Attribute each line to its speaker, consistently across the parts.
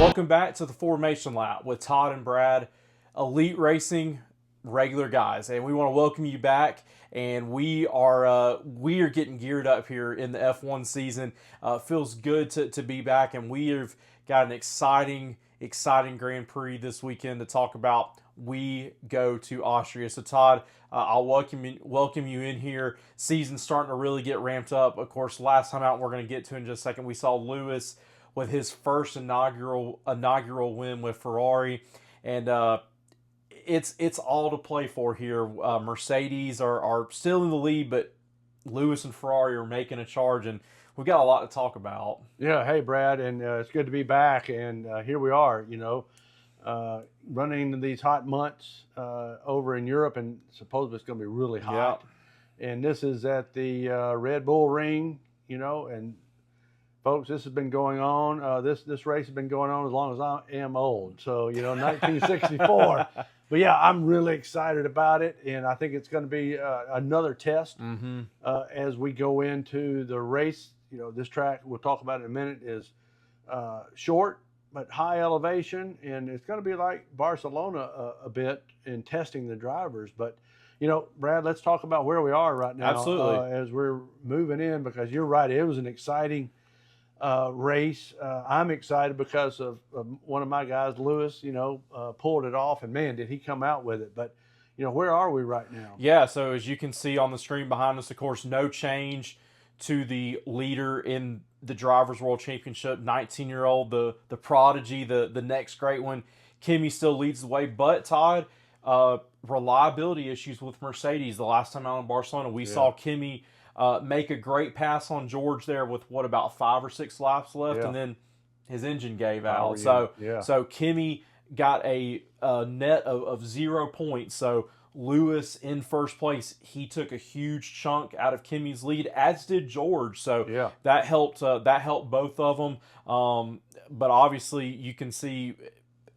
Speaker 1: Welcome back to the Formation Lap with Todd and Brad, elite racing regular guys, and we want to welcome you back. And we are getting geared up here in the F1 season. Feels good to be back, and we have got an exciting Grand Prix this weekend to talk about. We go to Austria. So Todd, I'll welcome you in here. Season's starting to really get ramped up. Of course, last time out, we're going to get to in just a second, we saw Lewis with his first inaugural win with Ferrari, and it's all to play for here. Mercedes are still in the lead, but Lewis and Ferrari are making a charge, and we've got a lot to talk about.
Speaker 2: Yeah, hey Brad, and it's good to be back, and here we are. Running into these hot months over in Europe, and supposedly it's going to be really hot. Yeah. And this is at the Red Bull Ring, and folks, this has been going on. This race has been going on as long as I am old. So, 1964. But yeah, I'm really excited about it, and I think it's going to be another test as we go into the race. This track, we'll talk about in a minute, is short but high elevation, and it's going to be like Barcelona a bit in testing the drivers. But, Brad, let's talk about where we are right now.
Speaker 1: Absolutely.
Speaker 2: As we're moving in, because you're right, it was an exciting race. I'm excited because of one of my guys, Lewis, pulled it off, and man, did he come out with it. But, where are we right now?
Speaker 1: Yeah, so as you can see on the screen behind us, of course, no change to the leader in the Drivers' World Championship, 19-year-old, the prodigy, the next great one. Kimi still leads the way, but Todd, reliability issues with Mercedes. The last time out in Barcelona, we saw Kimi make a great pass on George there with about 5 or 6 laps left, and then his engine gave out. So Kimi got a net of 0 points. So Lewis in first place, he took a huge chunk out of Kimi's lead, as did George. So that helped both of them. But obviously, you can see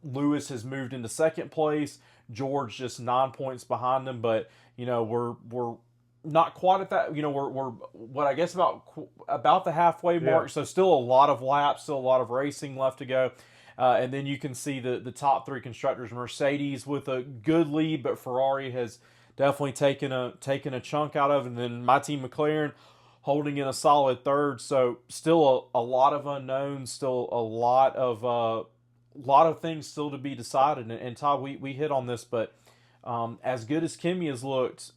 Speaker 1: Lewis has moved into second place. George just 9 points behind him, but we're not quite at that. We're what I guess about the halfway mark. So still a lot of laps, still a lot of racing left to go. And then you can see the top 3 constructors. Mercedes with a good lead, but Ferrari has definitely taken a chunk out of it. And then my team McLaren holding in a solid third. So still a lot of unknowns, still a lot of things still to be decided. And Todd, we hit on this, but as good as Kimi has looked,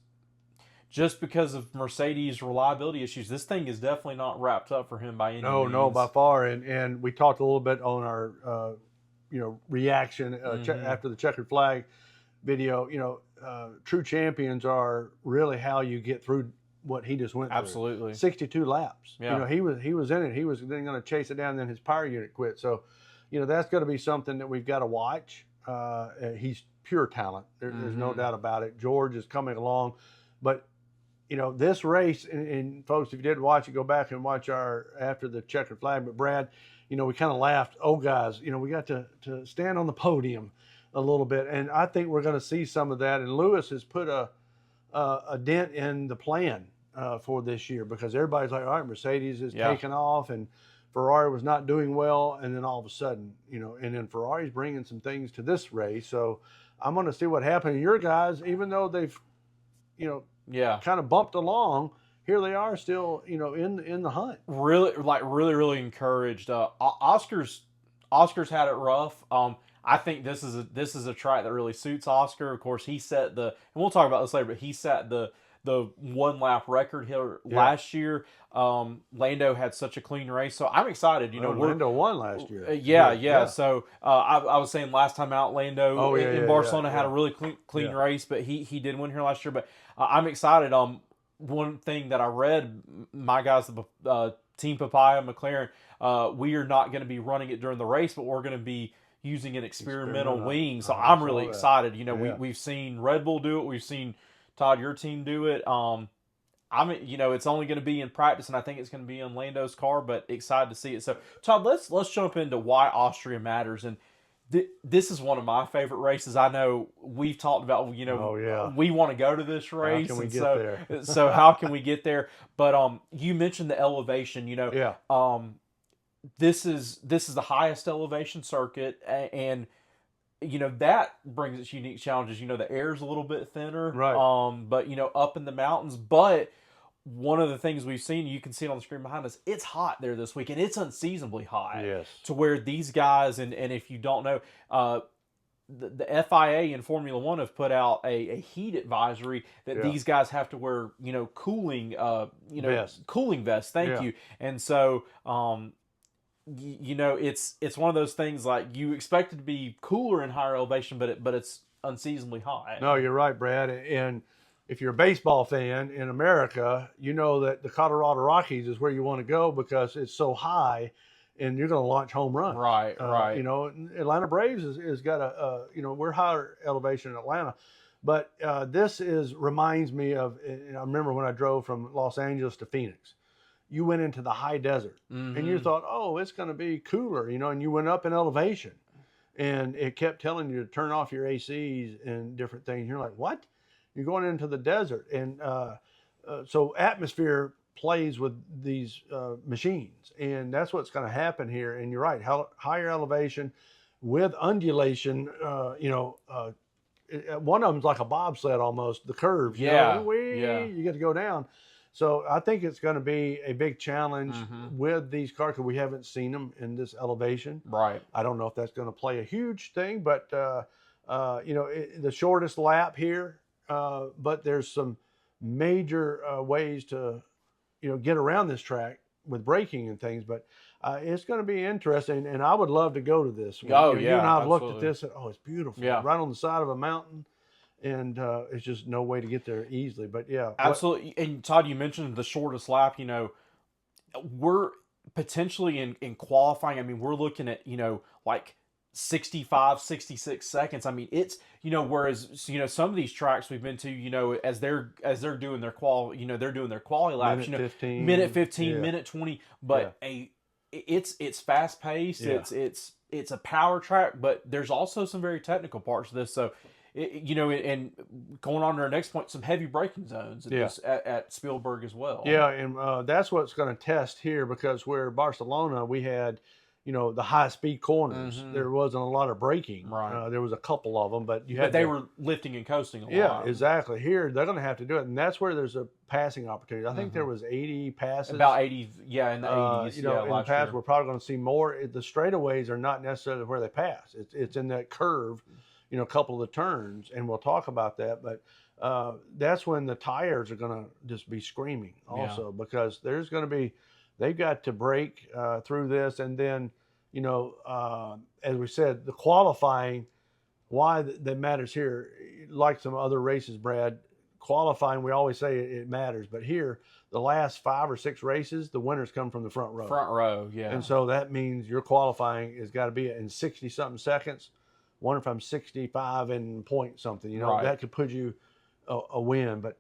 Speaker 1: just because of Mercedes' reliability issues, this thing is definitely not wrapped up for him by any means.
Speaker 2: No, by far. And we talked a little bit on our, reaction after the checkered flag video. True champions are really how you get through what he just went through.
Speaker 1: Absolutely.
Speaker 2: 62 laps.
Speaker 1: Yeah.
Speaker 2: He was in it. He was then going to chase it down, and then his power unit quit. So, that's going to be something that we've got to watch. He's pure talent. There's no doubt about it. George is coming along. But this race, and folks, if you didn't watch it, go back and watch our after the checkered flag. But Brad, we kind of laughed. Oh, guys, we got to stand on the podium a little bit, and I think we're going to see some of that. And Lewis has put a dent in the plan for this year, because everybody's like, all right, Mercedes is taking off, and Ferrari was not doing well, and then all of a sudden, and then Ferrari's bringing some things to this race. So I'm going to see what happens. And your guys, even though they've, kind of bumped along, here they are still, in the hunt.
Speaker 1: Really encouraged. Oscar's had it rough. I think this is a track that really suits Oscar. Of course, he set and we'll talk about this later, but he set the 1 lap record here last year. Lando had such a clean race, so I'm excited.
Speaker 2: Lando won last year.
Speaker 1: Yeah. So I was saying last time out, Lando in Barcelona had a really clean race, but he did win here last year. But I'm excited. One thing that I read, my guys, the Team Papaya, McLaren, we are not going to be running it during the race, but we're going to be using an experimental wing. So I'm really excited. We've seen Red Bull do it. We've seen Todd, your team, do it. It's only going to be in practice, and I think it's going to be in Lando's car, but excited to see it. So, Todd, let's jump into why Austria matters. And this is one of my favorite races. I know we've talked about, we want to go to this race.
Speaker 2: How can we get there?
Speaker 1: So how can we get there? But you mentioned the elevation, this is the highest elevation circuit, and that brings its unique challenges. The air's a little bit thinner,
Speaker 2: Right.
Speaker 1: but up in the mountains. But one of the things we've seen, you can see it on the screen behind us, it's hot there this week, and it's unseasonably hot.
Speaker 2: Yes.
Speaker 1: To where these guys, and if you don't know, the FIA and Formula One have put out a heat advisory that these guys have to wear, cooling, cooling vests. Thank you. And so, it's one of those things, like, you expect it to be cooler in higher elevation, but it's unseasonably hot.
Speaker 2: No, you're right, Brad. And if you're a baseball fan in America, you know that the Colorado Rockies is where you want to go because it's so high, and you're going to launch home runs.
Speaker 1: Right.
Speaker 2: Atlanta Braves has got we're higher elevation in Atlanta, but this reminds me of. I remember when I drove from Los Angeles to Phoenix. You went into the high desert, and you thought, oh, it's going to be cooler, and you went up in elevation, and it kept telling you to turn off your ACs and different things. You're like, what? You're going into the desert, and so atmosphere plays with these machines, and that's what's going to happen here. And you're right, higher elevation with undulation. One of them's like a bobsled almost. The curves, you get to go down. So I think it's going to be a big challenge with these cars because we haven't seen them in this elevation.
Speaker 1: Right.
Speaker 2: I don't know if that's going to play a huge thing, but the shortest lap here. But there's some major ways to, get around this track with braking and things. But it's going to be interesting, and I would love to go to this.
Speaker 1: You
Speaker 2: and I've
Speaker 1: looked
Speaker 2: at this. And, it's beautiful.
Speaker 1: Yeah.
Speaker 2: Right on the side of a mountain. And it's just no way to get there easily. But yeah,
Speaker 1: absolutely. And Todd, you mentioned the shortest lap. We're potentially in qualifying. I mean, we're looking at like 65, 66 seconds. I mean, it's whereas some of these tracks we've been to, as they're doing their they're doing their quali laps. Minute 15, minute 20. But it's fast paced.
Speaker 2: Yeah.
Speaker 1: It's a power track, but there's also some very technical parts to this. So. And going on to our next point, some heavy braking zones at Spielberg as well.
Speaker 2: Yeah, and that's what's going to test here because where Barcelona we had, the high-speed corners. There wasn't a lot of braking.
Speaker 1: Right.
Speaker 2: There was a couple of them, but
Speaker 1: they were lifting and coasting a lot.
Speaker 2: Yeah, exactly. Here, they're going to have to do it, and that's where there's a passing opportunity. I think there was 80 passes.
Speaker 1: About 80, in the 80s.
Speaker 2: In the past, we're probably going to see more. The straightaways are not necessarily where they pass. It's in that curve. A couple of the turns, and we'll talk about that. But that's when the tires are going to just be screaming also because there's going to be, they've got to break through this. And then, as we said, the qualifying, why that matters here, like some other races, Brad, qualifying, we always say it matters. But here, the last 5 or 6 races, the winners come from the front row.
Speaker 1: Front row, yeah.
Speaker 2: And so that means your qualifying has got to be in 60-something seconds. Wonder if I'm 65 and point something,
Speaker 1: right.
Speaker 2: That could put you a win. But,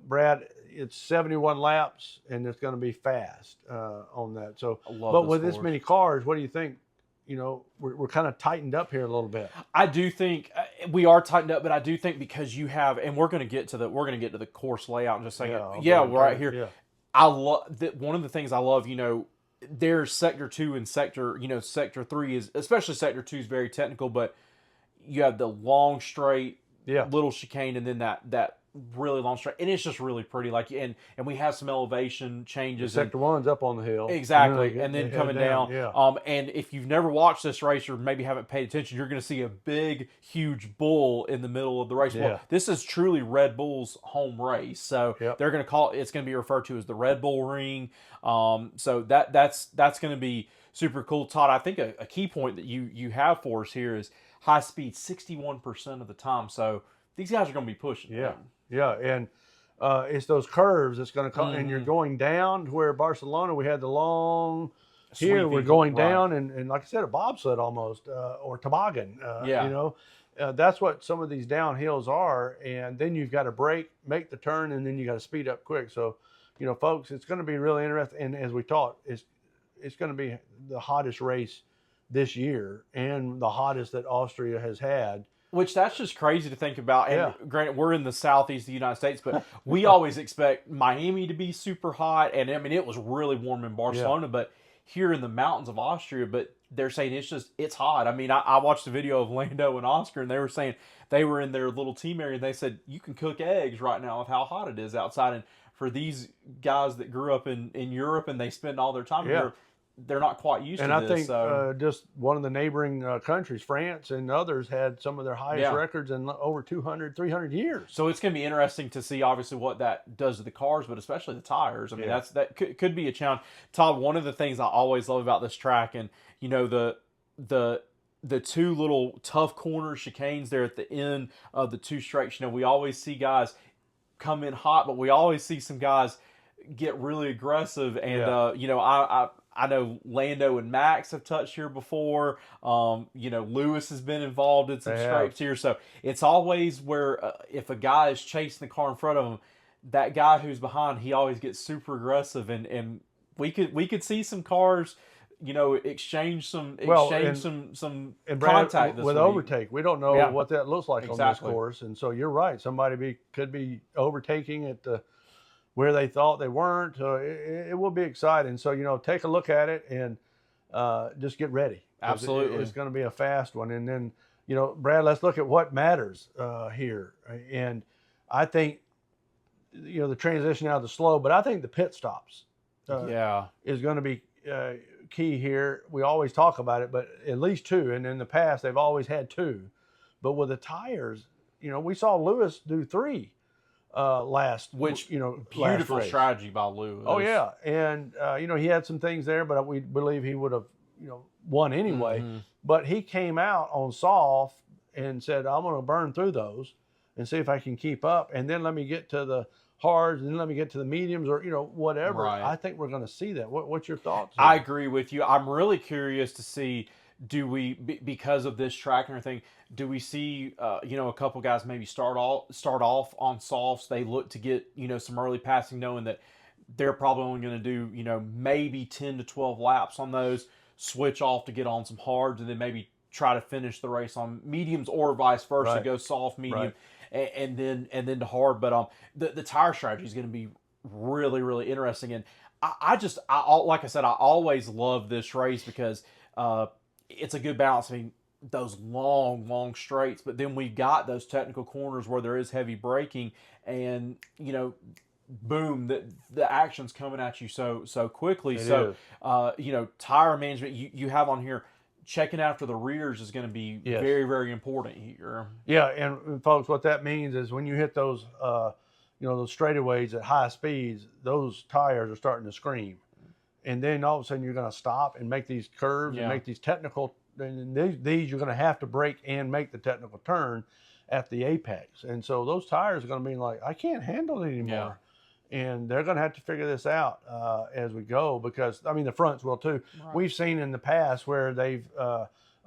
Speaker 2: Brad, it's 71 laps, and it's going to be fast on that. So, but with this many cars, what do you think? We're kind of tightened up here a little bit.
Speaker 1: I do think we are tightened up, but I do think because you have, and we're going to get to the course layout in just a second. Yeah, right here. Yeah. I love that. One of the things I love, there's sector 2 and sector 3 is, especially sector 2 is very technical, but you have the long straight little chicane and then that really long straight, and it's just really pretty. And we have some elevation changes.
Speaker 2: Sector 1's up on the hill,
Speaker 1: exactly, and then coming down. Yeah. And if you've never watched this race or maybe haven't paid attention, you're going to see a big, huge bull in the middle of the race. Yeah. Well, this is truly Red Bull's home race, so they're going to call it's going to be referred to as the Red Bull Ring. So that's going to be super cool. Todd, I think a key point that you have for us here is high speed 61% of the time. So these guys are going to be pushing.
Speaker 2: Yeah. Yeah, and it's those curves that's going to come, and you're going down to where Barcelona, we had the long, here we're going down, and like I said, a bobsled almost, or toboggan, that's what some of these downhills are, and then you've got to brake, make the turn, and then you got to speed up quick. So, folks, it's going to be really interesting, and as we talked, it's going to be the hottest race this year, and the hottest that Austria has had.
Speaker 1: Which that's just crazy to think about. And granted, we're in the southeast of the United States, but we always expect Miami to be super hot. And I mean, it was really warm in Barcelona, but here in the mountains of Austria, but they're saying it's hot. I mean, I watched a video of Lando and Oscar, and they were saying they were in their little team area, and they said you can cook eggs right now with how hot it is outside. And for these guys that grew up in Europe and they spend all their time here, they're not quite used to this.
Speaker 2: And I think
Speaker 1: so.
Speaker 2: just one of the neighboring countries, France and others, had some of their highest records in over 200, 300 years.
Speaker 1: So it's going to be interesting to see, obviously, what that does to the cars, but especially the tires. I mean, that could be a challenge. Todd, one of the things I always love about this track, and, you know, the two little tough corner chicanes there at the end of the two straights, you know, we always see guys come in hot, but we always see some guys get really aggressive. And, you know, I know Lando and Max have touched here before. You know, Lewis has been involved in some scrapes here. So it's always where if a guy is chasing the car in front of him, that guy who's behind, he always gets super aggressive. And we could see some cars, you know, exchange some contact this
Speaker 2: with
Speaker 1: week.
Speaker 2: overtake. We don't know what that looks like on this course. And so you're right. Somebody could be overtaking at where they thought they weren't. It will be exciting. So, you know, take a look at it and just get ready.
Speaker 1: Absolutely.
Speaker 2: It's going to be a fast one. And then, you know, Brad, let's look at what matters here. And I think, you know, the transition out of the slow, but I think the pit stops is going to be key here. We always talk about it, but at least two. And in the past, they've always had two. But with the tires, you know, we saw Lewis do three.
Speaker 1: Beautiful strategy by Lewis.
Speaker 2: Oh yeah, and you know, he had some things there, but we believe he would have, you know, won anyway. Mm-hmm. But he came out on soft and said, "I'm going to burn through those and see if I can keep up, and then let me get to the hards, and then let me get to the mediums, or, you know, whatever." Right. I think we're going to see that. What's your thoughts?
Speaker 1: I agree with you. I'm really curious to see. Do we, because of this track and everything, do we see, you know, a couple guys maybe start off on softs? They look to get, you know, some early passing, knowing that they're probably only going to do, you know, maybe 10 to 12 laps on those, switch off to get on some hards, and then maybe try to finish the race on mediums, or vice versa, go soft, medium, and then to hard. But the tire strategy is going to be really, really interesting. And I like I said, I always love this race because it's a good balance. I mean, those long straights, but then we've got those technical corners where there is heavy braking, and, you know, boom, the action's coming at you so quickly. You know, tire management you have on here, checking after the rears is going to be very, very important here.
Speaker 2: Yeah, and folks, what that means is when you hit those, you know, those straightaways at high speeds, those tires are starting to scream. And then all of a sudden you're going to stop and make these curves and make these technical, and these you're going to have to brake and make the technical turn at the apex. And so those tires are going to be like, I can't handle it anymore. Yeah. And they're going to have to figure this out as we go, because, I mean, the fronts will too. Right. We've seen in the past where they've,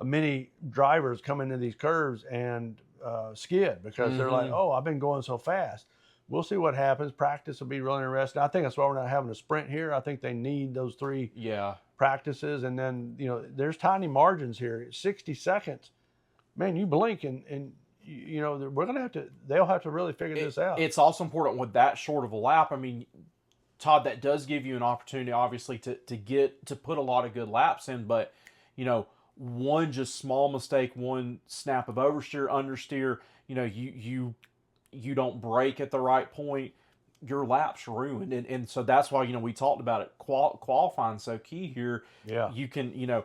Speaker 2: many drivers come into these curves and skid because they're like, oh, I've been going so fast. We'll see what happens. Practice will be really interesting. I think that's why we're not having a sprint here. I think they need those three practices. And then, you know, there's tiny margins here. 60 seconds. Man, you blink and you know, we're going to have to, they'll have to really figure this out.
Speaker 1: It's also important with that short of a lap. I mean, Todd, that does give you an opportunity, obviously, to put a lot of good laps in. But, you know, one just small mistake, one snap of oversteer, understeer, you know, you don't brake at the right point, your lap's ruined. And so that's why, you know, we talked about it. Qualifying so key here. Yeah. You can, you know,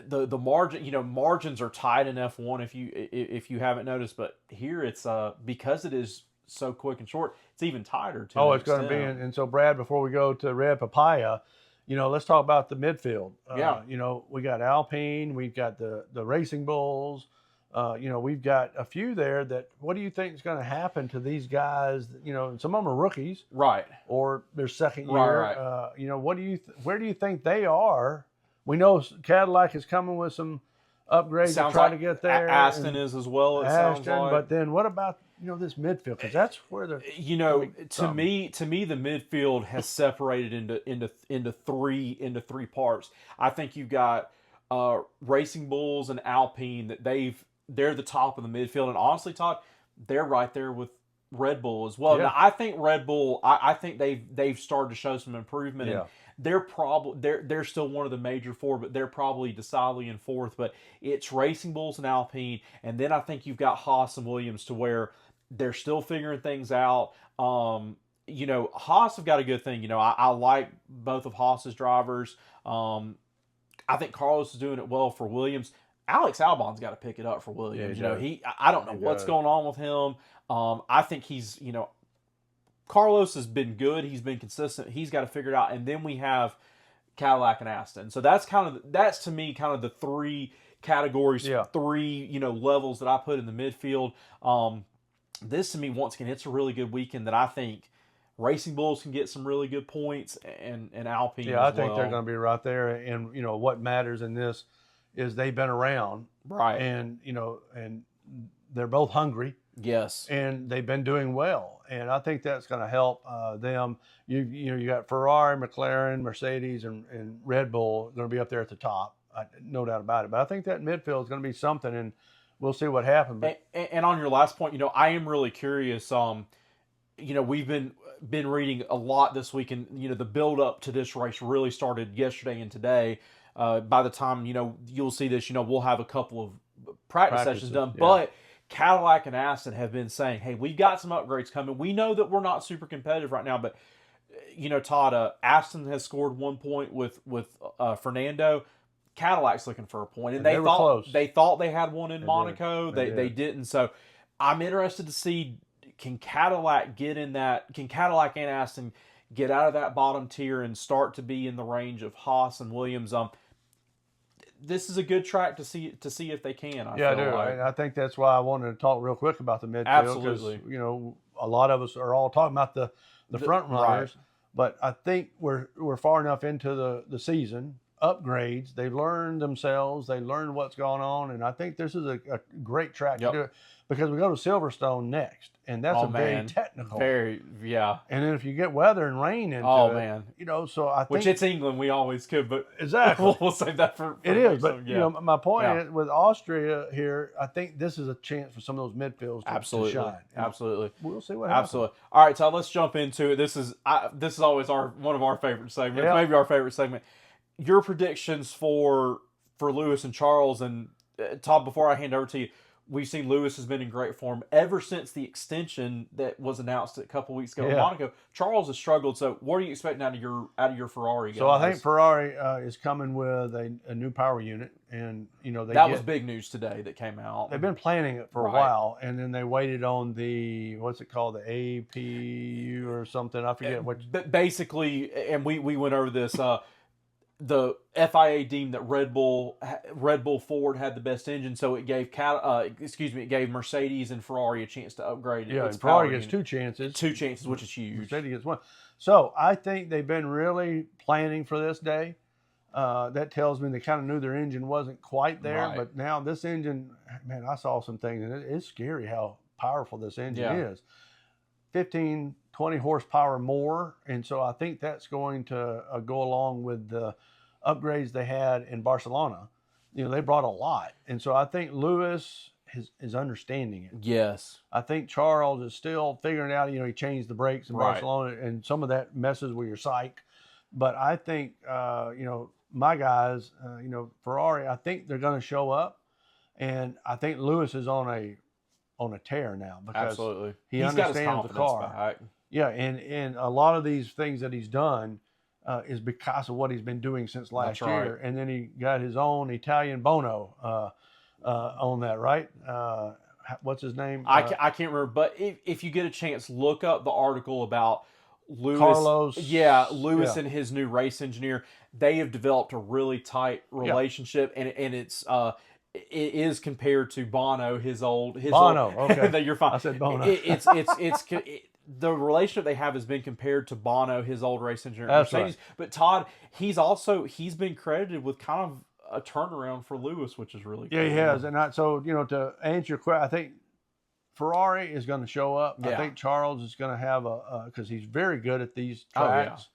Speaker 1: the margin, you know, margins are tight in F1 if you haven't noticed, but here it's because it is so quick and short, it's even tighter too.
Speaker 2: Oh, it's going to be. And so, Brad, before we go to Red Papaya, you know, let's talk about the midfield. You know, we got Alpine, we've got the Racing Bulls. You know, we've got a few there that, what do you think is going to happen to these guys? You know, some of them are rookies.
Speaker 1: Right.
Speaker 2: Or their second year. Right. You know, where do you think they are? We know Cadillac is coming with some upgrades to try to get there.
Speaker 1: Aston is as well, it sounds like.
Speaker 2: But then what about, you know, this midfield? Because that's where the...
Speaker 1: You know, to me, the midfield has separated into three parts. I think you've got Racing Bulls and Alpine, that they're the top of the midfield, and honestly, Todd, they're right there with Red Bull as well. Yeah. Now, I think Red Bull, I think they've started to show some improvement, and they're still one of the major four, but they're probably decidedly in fourth. But it's Racing Bulls and Alpine, and then I think you've got Haas and Williams to where they're still figuring things out. Haas have got a good thing. I like both of Haas's drivers. I think Carlos is doing it well for Williams. Alex Albon's got to pick it up for Williams. I don't know what's going on with him. I think he's, Carlos has been good. He's been consistent. He's got to figure it out. And then we have Cadillac and Aston. So that's to me kind of the three categories, three, levels that I put in the midfield. This to me, once again, it's a really good weekend that I think Racing Bulls can get some really good points and Alpine.
Speaker 2: Yeah, I think they're going to be right there. And what matters in this is they've been around,
Speaker 1: right?
Speaker 2: And and they're both hungry.
Speaker 1: Yes,
Speaker 2: and they've been doing well, and I think that's going to help them. You got Ferrari, McLaren, Mercedes, and Red Bull going to be up there at the top, no doubt about it. But I think that midfield is going to be something, and we'll see what happens.
Speaker 1: And on your last point, I am really curious. We've been reading a lot this week, and the build up to this race really started yesterday and today. By the time you'll see this, we'll have a couple of practice sessions done, but Cadillac and Aston have been saying, hey, we've got some upgrades coming. We know that we're not super competitive right now, but Todd, Aston has scored 1 point with Fernando. Cadillac's looking for a point, and they thought they had one in Monaco. They didn't. So I'm interested to see, can Cadillac get in that? Can Cadillac and Aston get out of that bottom tier and start to be in the range of Haas and Williams? This is a good track to see if they can. I feel like.
Speaker 2: I think that's why I wanted to talk real quick about the midfield.
Speaker 1: Absolutely.
Speaker 2: Because, a lot of us are all talking about the front runners, but I think we're far enough into the season. Upgrades, they learned themselves, they learned what's going on, and I think this is a great track to do it, because we go to Silverstone next, and that's very technical.
Speaker 1: And
Speaker 2: then if you get weather and rain into so I think,
Speaker 1: which it's England, we always could, but
Speaker 2: exactly
Speaker 1: we'll save that for
Speaker 2: it is. But my point is, with Austria here, I think this is a chance for some of those midfields to shine.
Speaker 1: Absolutely,
Speaker 2: we'll see what happens.
Speaker 1: Absolutely. All right, Todd, let's jump into it. This is always one of our favorite segments, maybe our favorite segment. Your predictions for Lewis and Charles. And Todd, before I hand over to you, we've seen Lewis has been in great form ever since the extension that was announced a couple weeks ago in Monaco. Charles has struggled. So what are you expecting out of your Ferrari guys?
Speaker 2: So I think Ferrari is coming with a new power unit, and
Speaker 1: that was big news today that came out.
Speaker 2: They've been planning it for a while, and then they waited on the what's it called, the APU or something. I forget what.
Speaker 1: But basically, and we went over this. The FIA deemed that Red Bull Ford had the best engine, so it gave Mercedes and Ferrari a chance to upgrade.
Speaker 2: Yeah, and Ferrari gets two chances,
Speaker 1: which is huge.
Speaker 2: Mercedes gets one. So I think they've been really planning for this day. That tells me they kind of knew their engine wasn't quite there, but now this engine, man, I saw some things, and it's scary how powerful this engine is. 15, 20 horsepower more, and so I think that's going to go along with the upgrades they had in Barcelona. They brought a lot, and so I think Lewis is understanding it.
Speaker 1: Yes.
Speaker 2: I think Charles is still figuring out. He changed the brakes in Barcelona, and some of that messes with your psyche. But I think my guys, Ferrari, I think they're going to show up, and I think Lewis is on a tear now, because he understands the car.
Speaker 1: Back.
Speaker 2: Yeah, and a lot of these things that he's done is because of what he's been doing since last year. And then he got his own Italian Bono on that, right? What's his name?
Speaker 1: I can't remember, but if you get a chance, look up the article about Lewis.
Speaker 2: Carlos.
Speaker 1: Yeah, Lewis and his new race engineer. They have developed a really tight relationship, and it's it is compared to Bono, his old.
Speaker 2: Okay,
Speaker 1: you're fine.
Speaker 2: I said Bono.
Speaker 1: The relationship they have has been compared to Bono, his old race engineer at Mercedes.
Speaker 2: Right.
Speaker 1: But Todd, he's been credited with kind of a turnaround for Lewis, which is really cool.
Speaker 2: Yeah, he has. And to answer your question, I think Ferrari is going to show up.
Speaker 1: Yeah.
Speaker 2: I think Charles is going to have because he's very good at these tracks.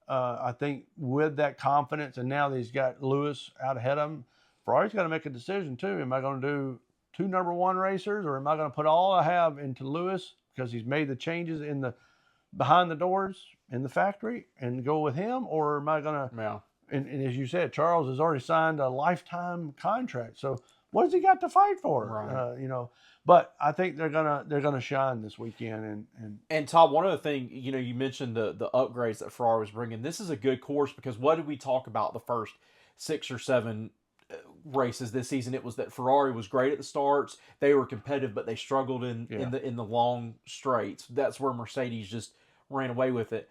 Speaker 2: I think with that confidence, and now that he's got Lewis out ahead of him, Ferrari's got to make a decision too. Am I going to do 2 number 1 racers, or am I going to put all I have into Lewis because he's made the changes behind the doors? in the factory and go with him, or am I going to?
Speaker 1: Yeah.
Speaker 2: And as you said, Charles has already signed a lifetime contract. So what has he got to fight for?
Speaker 1: Right.
Speaker 2: But I think they're gonna shine this weekend.
Speaker 1: And Todd, one other thing, you mentioned the upgrades that Ferrari was bringing. This is a good course because what did we talk about the first 6 or 7 races this season? It was that Ferrari was great at the starts. They were competitive, but they struggled in the long straights. That's where Mercedes just ran away with it.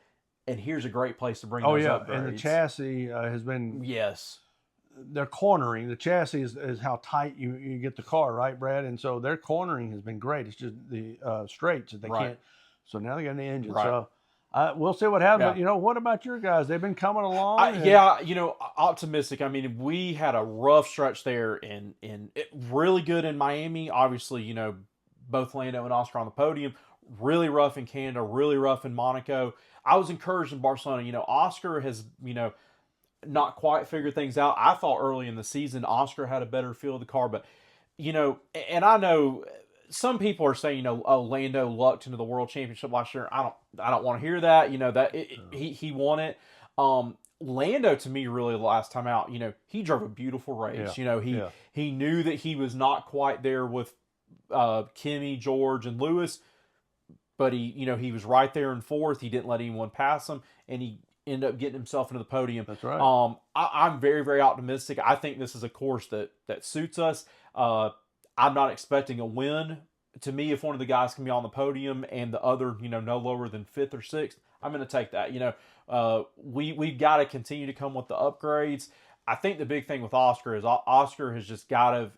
Speaker 1: And here's a great place to bring those upgrades.
Speaker 2: And the chassis has been they're cornering. The chassis is how tight you get the car, right, Brad? And so their cornering has been great. It's just the straights that they can't. So now they got an engine. Right. So we'll see what happens.
Speaker 1: Yeah.
Speaker 2: But what about your guys? They've been coming along.
Speaker 1: Optimistic. I mean, we had a rough stretch there, and really good in Miami. Obviously, both Lando and Oscar on the podium. Really rough in Canada. Really rough in Monaco. I was encouraged in Barcelona. Oscar has not quite figured things out. I thought early in the season Oscar had a better feel of the car, but and I know some people are saying Lando lucked into the World Championship last year. I don't want to hear that. He won it. Lando, to me, really the last time out, he drove a beautiful race. He knew that he was not quite there with Kimi, George, and Lewis, but he was right there in fourth. He didn't let anyone pass him, and he ended up getting himself into the podium.
Speaker 2: That's right.
Speaker 1: I'm very, very optimistic. I think this is a course that suits us. I'm not expecting a win. To me, if one of the guys can be on the podium and the other, no lower than 5th or 6th, I'm going to take that. We've got to continue to come with the upgrades. I think the big thing with Oscar is Oscar has just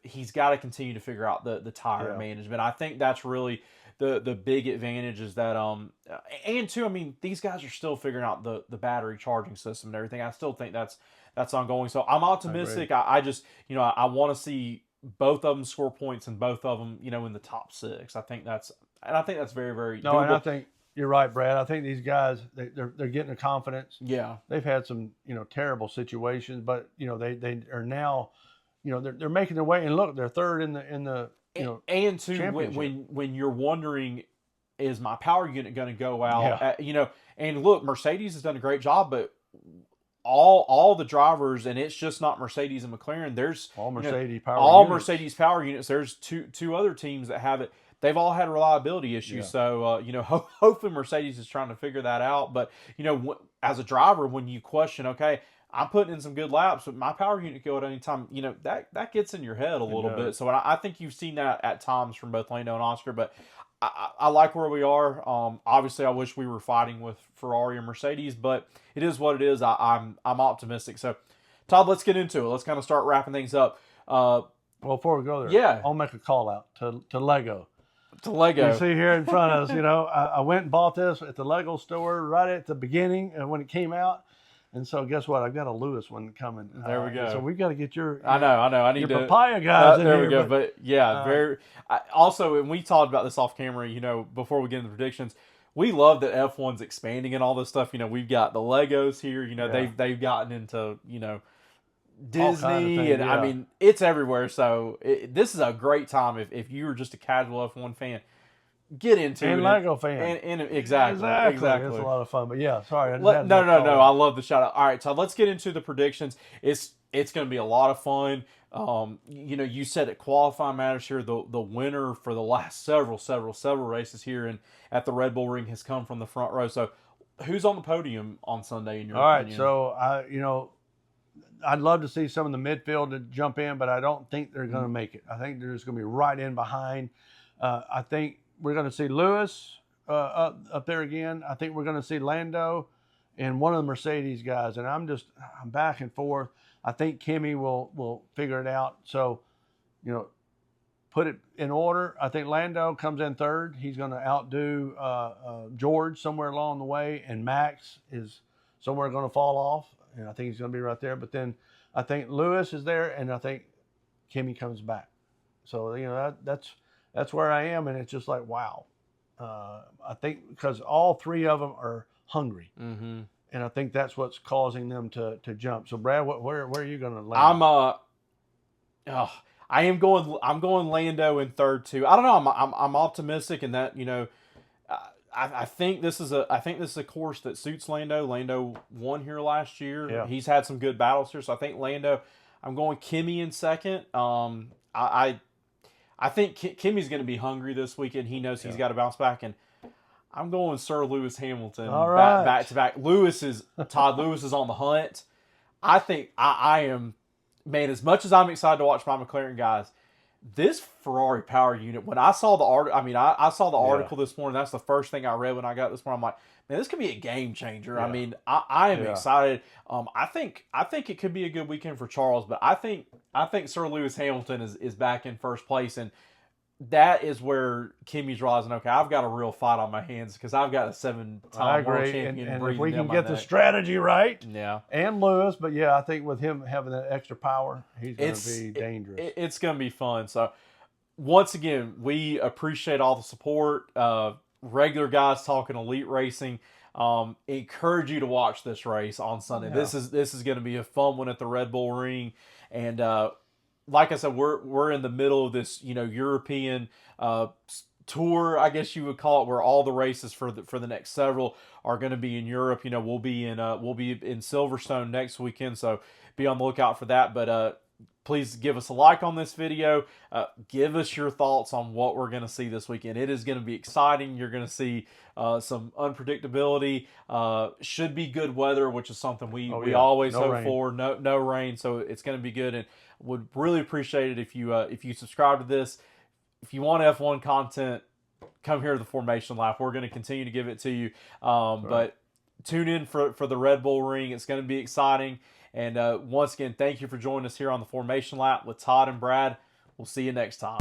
Speaker 1: he's got to continue to figure out the tire management. I think that's really the big advantage is that and two, I mean, these guys are still figuring out the battery charging system and everything. I still think that's ongoing. So I'm optimistic. I just I want to see both of them score points and both of them in the top 6. I think that's very, very doable.
Speaker 2: And I think you're right, Brad. I think these guys they're getting the confidence.
Speaker 1: Yeah,
Speaker 2: they've had some terrible situations, but they are now they're making their way. And look, they're third in the
Speaker 1: and two, when you're wondering, is my power unit going to go out? And look, Mercedes has done a great job, but all the drivers, and it's just not Mercedes and McLaren. There's
Speaker 2: all Mercedes
Speaker 1: Mercedes power units. There's two other teams that have it. They've all had reliability issues. So hopefully Mercedes is trying to figure that out. But as a driver, when you question, okay, I'm putting in some good laps, but my power unit go at any time. That gets in your head a little bit. So I think you've seen that at times from both Lando and Oscar. But I like where we are. Obviously, I wish we were fighting with Ferrari and Mercedes, but it is what it is. I'm optimistic. So, Todd, let's get into it. Let's kind of start wrapping things up.
Speaker 2: Well, before we go there, I'll make a call out to Lego.
Speaker 1: To Lego.
Speaker 2: You see here in front of us, I went and bought this at the Lego store right at the beginning when it came out. And so guess what? I've got a Lewis one coming.
Speaker 1: There we go.
Speaker 2: So we've got to get your
Speaker 1: I know. I need
Speaker 2: your Papaya guys in
Speaker 1: there
Speaker 2: here.
Speaker 1: There we go. But yeah, also, and we talked about this off camera, before we get into the predictions, we love that F1's expanding and all this stuff. We've got the Legos here. They've gotten into, Disney, I mean, it's everywhere. So this is a great time if you were just a casual F1 fan. Get into
Speaker 2: and
Speaker 1: it.
Speaker 2: Lego fan.
Speaker 1: And exactly.
Speaker 2: It's a lot of fun. But yeah, sorry.
Speaker 1: No. I love the shout out. All right, so let's get into the predictions. It's going to be a lot of fun. You said it, qualifying matters here. The winner for the last several races here at the Red Bull Ring has come from the front row. So who's on the podium on Sunday in your opinion?
Speaker 2: All right, so I'd love to see some of the midfield to jump in, but I don't think they're going to make it. I think they're just going to be right in behind. I think we're going to see Lewis up there again. I think we're going to see Lando and one of the Mercedes guys. And I'm back and forth. I think Kimi will figure it out. So, put it in order. I think Lando comes in third. He's going to outdo George somewhere along the way. And Max is somewhere going to fall off. And I think he's going to be right there. But then I think Lewis is there. And I think Kimi comes back. So, that's where I am, and it's just like, wow. I think because all three of them are hungry, and I think that's what's causing them to jump. So, Brad, where are you going to land?
Speaker 1: I'm going Lando in third too. I don't know. I'm optimistic in that I think this is a course that suits Lando. Lando won here last year.
Speaker 2: Yeah.
Speaker 1: He's had some good battles here, so I think Lando. I'm going Kimi in second. I think Kimi's going to be hungry this weekend. He knows he's got to bounce back, and I'm going Sir Lewis Hamilton back to back. Todd Lewis is on the hunt. I think I am, man, as much as I'm excited to watch my McLaren guys, this Ferrari power unit, when I saw the article, I saw the article this morning. That's the first thing I read when I got this morning. I'm like, man, this could be a game changer. Yeah. I mean, I am excited. I think it could be a good weekend for Charles, but I think Sir Lewis Hamilton is back in first place, and that is where Kimi's realizing, okay, I've got a real fight on my hands because I've got a 7-time world champion.
Speaker 2: And if we can get the strategy right,
Speaker 1: yeah,
Speaker 2: and Lewis, but yeah, I think with him having that extra power, he's going to be dangerous. It's
Speaker 1: going to be fun. So once again, we appreciate all the support. Regular guys talking elite racing. Encourage you to watch this race on Sunday. Yeah. This is going to be a fun one at the Red Bull Ring, and like I said, we're in the middle of this, European tour, I guess you would call it, where all the races for the next several are going to be in Europe. We'll be in Silverstone next weekend, so be on the lookout for that. But please give us a like on this video. Give us your thoughts on what we're going to see this weekend. It is going to be exciting. You're going to see some unpredictability. Should be good weather, which is something we always hope for. No rain, so it's going to be good. And would really appreciate it if you subscribe to this. If you want F1 content, come here to the Formation Lap. We're going to continue to give it to you. But tune in for the Red Bull Ring. It's going to be exciting. And once again, thank you for joining us here on the Formation Lap with Todd and Brad. We'll see you next time.